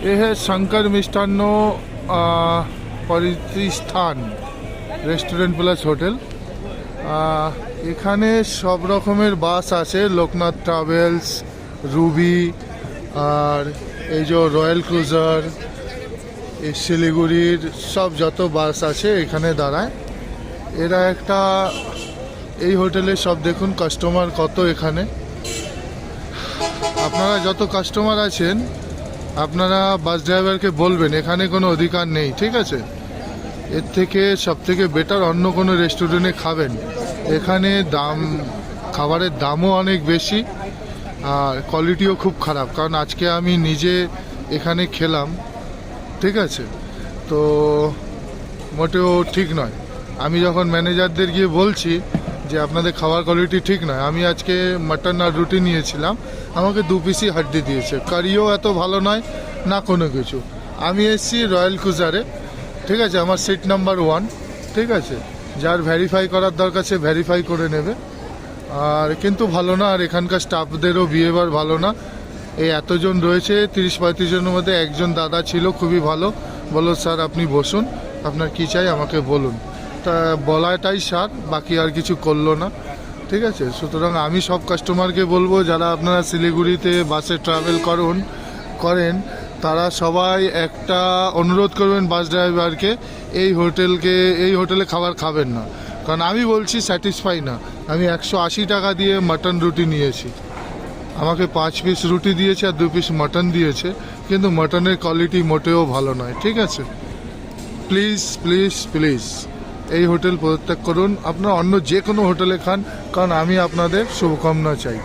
ये है शंकर मिष्टान्न प्रतिष्ठान रेस्टुरेंट प्लस होटेल। এখানে সব রকমের বাস আছে, লোকনাথ ট্রাভেলস, রুবি, আর এই যে রয়্যাল ক্রুজার, এই শিলিগুড়ির সব যত বাস আছে এখানে দাঁড়ায়। এরা একটা এই হোটেলে সব দেখুন কাস্টমার কত এখানে। আপনারা যত কাস্টমার আছেন আপনারা বাস ড্রাইভারকে বলবেন এখানে কোনো অধিকার নেই, ঠিক আছে? এর থেকে সব থেকে বেটার অন্য কোনো রেস্টুরেন্টে খাবেন। এখানে দাম, খাবারের দামও অনেক বেশি আর কোয়ালিটিও খুব খারাপ। কারণ আজকে আমি নিজে এখানে খেলাম, ঠিক আছে? তো মোটেও ঠিক নয়। আমি যখন ম্যানেজারদের গিয়ে বলছি যে আপনাদের খাবার কোয়ালিটি ঠিক নয়, আমি আজকে মাটন আর রুটি নিয়েছিলাম, আমাকে 2 পিসই হাড্ডি দিয়েছে, কারিও এত ভালো নয় না কোনো কিছু। আমি এসেছি রয়্যাল ক্রুজারে, ঠিক আছে? আমার সিট নাম্বার 1, ঠিক আছে? যার ভেরিফাই করার দরকার সে ভেরিফাই করে নেবে। আর কিন্তু ভালো না, আর এখানকার স্টাফদেরও বিহেভিয়ার ভালো না। এই এতজন রয়েছে 30-35 জনের মধ্যে একজন দাদা ছিল খুবই ভালো, বলো স্যার আপনি বসুন, আপনার কী চাই আমাকে বলুন। তা বলাটাই সার, বাকি আর কিছু করলো না, ঠিক আছে? সুতরাং আমি সব কাস্টমারকে বলবো যারা আপনারা শিলিগুড়িতে বাসে ট্রাভেল করেন তারা সবাই একটা অনুরোধ করবেন বাস ড্রাইভারকে, এই হোটেলে খাবার খাবেন না। কারণ আমি বলছি স্যাটিসফাই না। আমি 180 টাকা দিয়ে মাটন রুটি নিয়েছি, আমাকে 5 পিস রুটি দিয়েছে আর 2 পিস মাটন দিয়েছে, কিন্তু মাটনের কোয়ালিটি মোটেও ভালো নয়, ঠিক আছে? প্লিজ প্লিজ প্লিজ এই হোটেল পরিত্যাগ করুন, আপনারা অন্য যে কোনো হোটেলে খান, কারণ আমি আপনাদের শুভকামনা চাই।